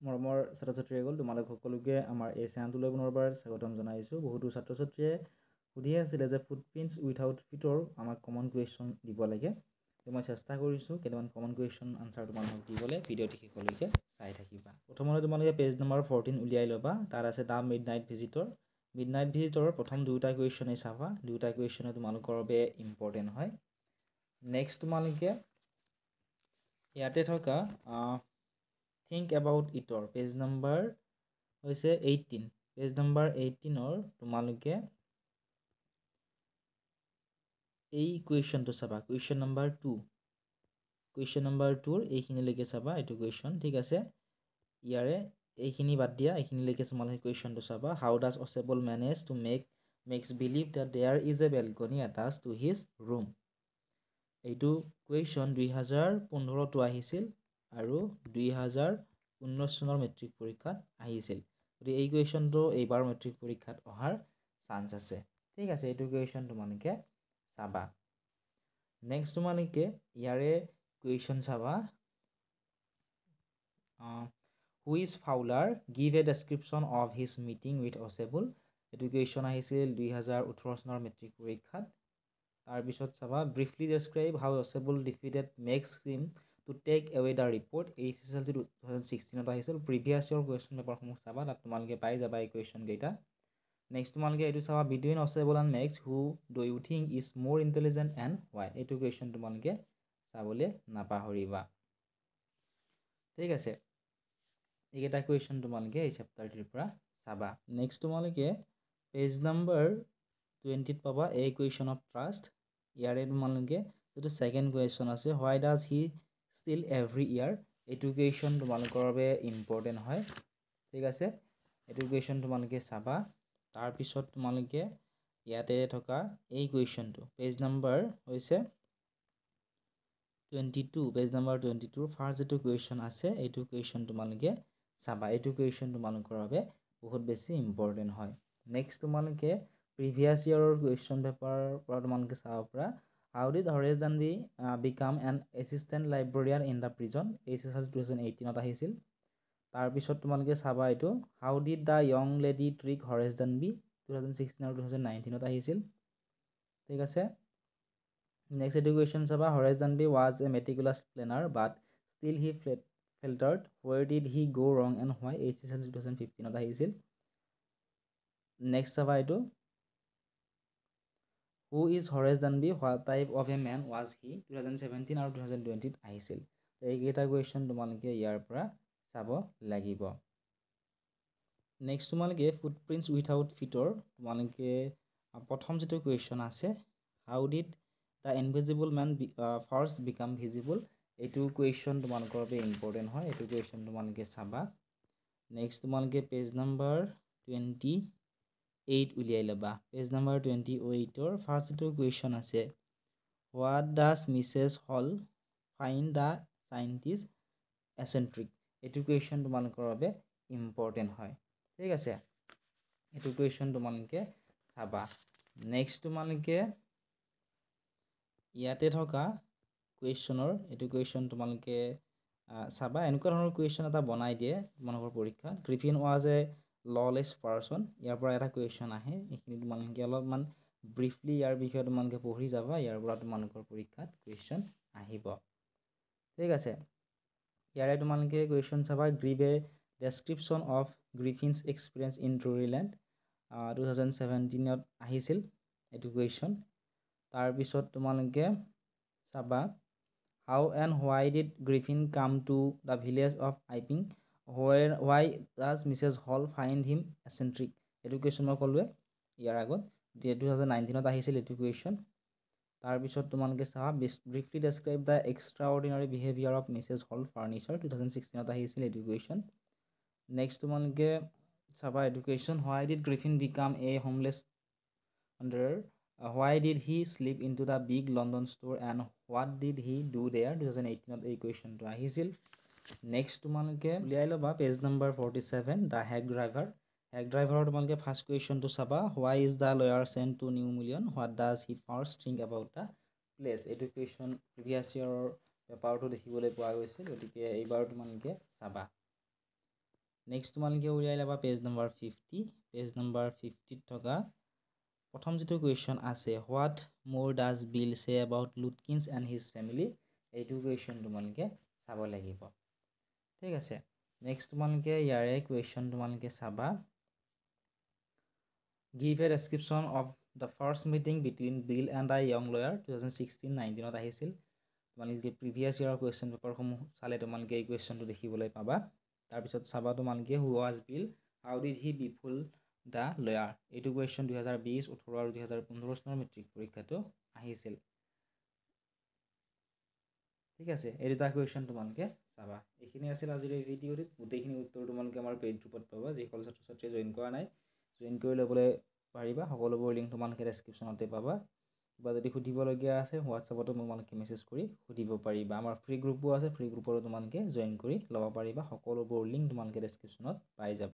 মৰমৰ ছাত্ৰ ছাত্ৰীসকল, তোমালোক সকলোকে আমাৰ এই চেনেলটোলৈ পুনৰবাৰ স্বাগতম জনাইছোঁ। বহুতো ছাত্ৰ ছাত্ৰীয়ে সুধি আছিলে যে ফুটপ্ৰিণ্টছ উইথাউট ফিটৰ আমাক কমন কুৱেশ্যন দিব লাগে। মই চেষ্টা কৰিছোঁ কেইটামান কমন কুৱেশ্যন আনচাৰ তোমালোকক দিবলৈ। ভিডিঅ'টি শেষলৈকে চাই থাকিবা। প্ৰথমতে তোমালোকে পেজ নম্বৰ 14 উলিয়াই ল'বা। তাত আছে দ্য মিডনাইট ভিজিটৰ। মিডনাইট ভিজিটৰৰ প্ৰথম দুটা কুৱেশ্যনেই চাবা। দুটা কুৱেশ্যনে তোমালোকৰ বাবে ইম্পৰ্টেণ্ট হয়। নেক্সট তোমালোকে ইয়াতে থকা থিংক এবাউট ইটৰ পেজ নম্বৰ হৈছে 18। পেজ নম্বৰ 18ৰ তোমালোকে এই কুৱেশ্যনটো চাবা। Question number 2। কুৱেশ্যন নম্বৰ 2ৰ এইখিনিলৈকে চাবা। এইটো কুৱেশ্যন ঠিক আছে। ইয়াৰে এইখিনি বাদ দিয়া, এইখিনিলৈকে তোমালোকে কুৱেশ্যনটো চাবা। How does Ausable manage to Max believe that there is a balcony attach to his room. এইটো কুৱেশ্যন 2015তো আহিছিল আৰু 2019 চনৰ মেট্ৰিক পৰীক্ষাত আহিছিল। গতিকে এই কুৱেশ্যনটো এইবাৰ মেট্ৰিক পৰীক্ষাত অহাৰ চান্স আছে। ঠিক আছে, এইটো কুৱেশ্যন তোমালোকে চাবা। নেক্সট তোমালোকে ইয়াৰে কুৱেশ্যন চাবা। Which Fowler give a description of his meeting with Ausable. এইটো কুৱেশ্যন আহিছিল 2018 চনৰ মেট্ৰিক পৰীক্ষাত। তাৰপিছত চাবা briefly describe how Ausable defeated Max him to take away the report. এই SSLC 2016ত আহিছিল। প্ৰিভিয়াছ ইয়ৰ কুৱেশ্যন পেপাৰসমূহ চাবা, তাত তোমালোকে পাই যাবা এই কুৱেশ্যন কেইটা। নেক্সট তোমালোকে এইটো চাবা between Ausable and Max who do you think is more intelligent and why. এইটো কুৱেশ্যন তোমালোকে চাবলৈ নাপাহৰিবা। ঠিক আছে, এইকেইটা কুৱেশ্যন তোমালোকে এই চেপ্টাৰটিৰ পৰা চাবা। নেক্সট তোমালোকে পেজ নম্বৰ 20ত পাবা এ কুৱেশ্যন অফ ট্ৰাষ্ট। ইয়াৰে তোমালোকে যিটো ছেকেণ্ড কুৱেশ্যন আছে হোৱাই ডাজ হি ষ্টিল এভৰি ইয়াৰ। এইটো কুৱেশ্যন তোমালোকৰ বাবে ইম্পৰ্টেণ্ট হয়। ঠিক আছে, এইটো কুৱেশ্যন তোমালোকে চাবা। তাৰপিছত তোমালোকে ইয়াতে থকা এই কুৱেশ্যনটো পেজ নম্বৰ হৈছে 22। পেজ নম্বৰ 22ৰ ফাৰ্ষ্ট যিটো কুৱেশ্যন আছে এইটো কুৱেশ্যন তোমালোকে চাবা। এইটো কুৱেশ্যন তোমালোকৰ বাবে বহুত বেছি ইম্পৰ্টেণ্ট হয়। নেক্সট তোমালোকে প্ৰিভিয়াছ ইয়েৰৰ কুৱেশ্যন পেপাৰৰ পৰা তোমালোকে চাব পৰা how did Horace Danby become an assistant librarian in the prison. SSLC 2018ত আহিছিল। তাৰপিছত তোমালোকে চাবা এইটো how did the young lady trick Horace Danby 2016 আৰু 2019ত আহিছিল। ঠিক আছে, নেক্সট এইটো কুৱেশ্যন চাবা Horace Danby was a meticulous planner but still he faltered where did he go' wrong and why. SSLC 2015ত আহিছিল। নেক্সট চাবা এইটো who is Horace Danby what type of a man was he 2017 আৰু 2020ত আহিছিল। এইকেইটা question তোমালোকে ইয়াৰ পৰা চাব লাগিব। নেক্সট তোমালোকে ফুটপ্ৰিণ্টছ উইথাউট ফিটৰ তোমালোকে প্ৰথম যিটো কুৱেশ্যন আছে how did the invisible man first become visible. এইটো কুৱেশ্যন তোমালোকৰ বাবে ইম্পৰ্টেণ্ট হয়। এইটো কুৱেশ্যন তোমালোকে চাবা। নেক্সট তোমালোকে পেজ নম্বৰ 28 উলিয়াই ল'বা। পেজ নম্বৰ 28ৰ ফাৰ্ষ্ট যিটো কুৱেশ্যন আছে what does Mrs Hall find the scientist eccentric. এইটো কুৱেশ্যন তোমালোকৰ বাবে ইম্পৰ্টেণ্ট হয়। ঠিক আছে, এইটো কুৱেশ্যন তোমালোকে চাবা। নেক্সট তোমালোকে ইয়াতে থকা কুৱেশ্যনৰ এইটো কুৱেশ্যন তোমালোকে চাবা। এনেকুৱা ধৰণৰ কুৱেশ্যন এটা বনাই দিয়ে তোমালোকৰ পৰীক্ষাত। Griffin was a lawless person. ইয়াৰ পৰা এটা কুৱেশ্যন আহে। এইখিনি তোমালোকে অলপমান ব্ৰিফলি ইয়াৰ বিষয়ে তোমালোকে পঢ়ি যাবা। ইয়াৰ পৰা তোমালোকৰ পৰীক্ষাত কুৱেশ্যন আহিব। ঠিক আছে, ইয়াৰে তোমালোকে কুৱেশ্যন চাবা give a description of Griffin's experience in Drury 2017ত আহিছিল এইটো কুৱেশ্যন। তাৰপিছত তোমালোকে চাবা how and why did Griffin come to the village of Iping why does Mrs Hall find him eccentric. এইটো কুৱেশ্যন মই ক'লোৱে ইয়াৰ আগত 2019ত আহিছিল এইটো কুৱেশ্যন। তাৰপিছত তোমালোকে চাবা briefly describe the extraordinary behaviour of Mrs Hall furniture 2016ত আহিছিল এইটো কুৱেশ্যন। নেক্সট তোমালোকে চাবা এইটো question why did Griffin become a homeless wanderer why did he slip into the big London store and what did he do there 2018ত এই কুৱেশ্যনটো আহিছিল। নেক্সট তোমালোকে উলিয়াই ল'বা page number 47 the hack driver. Hack ড্ৰাইভাৰৰ তোমালোকে first কুৱেশ্যনটো চাবা why is the lower scent to new million what does he first think about the place. এইটো কুৱেশ্যন প্ৰিভিয়াছ ইয়েৰৰ পেপাৰটো দেখিবলৈ পোৱা গৈছিল। গতিকে এইবাৰ তোমালোকে চাবা। নেক্সট তোমালোকে উলিয়াই ল'বা পেজ নম্বৰ 50 পেজ নম্বৰ 50 থকা প্ৰথম যেটো কুৱেশ্যন আছে হোৱাট মোৰ ডাজ বিল সে এবাউট লুটকিন্স এণ্ড হিজ ফেমিলি এইটো কুৱেশ্যন তোমালোকে চাব লাগিব ঠিক আছে নেক্সট তোমালোকে ইয়াৰে কুৱেশ্যন তোমালোকে চাবা give a description of the first meeting between Bill and a young lawyer 2016-19 আহিছিল তোমালোকে প্ৰিভিয়াছ ইয়াৰৰ কুৱেশ্যন পেপাৰসমূহ চালে তোমালোকে এই কুৱেশ্যনটো দেখিবলৈ পাবা তাৰপিছত চাবা তোমালোকে who was Bill how did he befool the lawyer এইটো কুৱেশ্যন 2020 18 আৰু 2015 চনৰ মেট্ৰিক পৰীক্ষাটো আহিছিল ঠিক আছে এই দুটা কুৱেশ্যন তোমালোকে চাবা এইখিনি আছিল আজিৰ এই ভিডিঅ'টোত গোটেইখিনি উত্তৰ তোমালোকে আমাৰ পেইড গ্ৰুপত পাবা যিসকল ছাত্ৰ ছাত্ৰীয়ে জইন কৰা নাই জইন কৰি ল'বলৈ পাৰিবা সকলোবোৰ লিংক তোমালোকে ডেছক্ৰিপশ্যনতে পাবা কিবা যদি সুধিবলগীয়া আছে হোৱাটছআপতো তোমালোকে মেছেজ কৰি সুধিব পাৰিবা আমাৰ ফ্ৰী গ্ৰুপো আছে ফ্ৰী গ্ৰুপৰো তোমালোকে জইন কৰি ল'ব পাৰিবা সকলোবোৰ লিংক তোমালোকে ডেছক্ৰিপশ্যনত পাই যাবা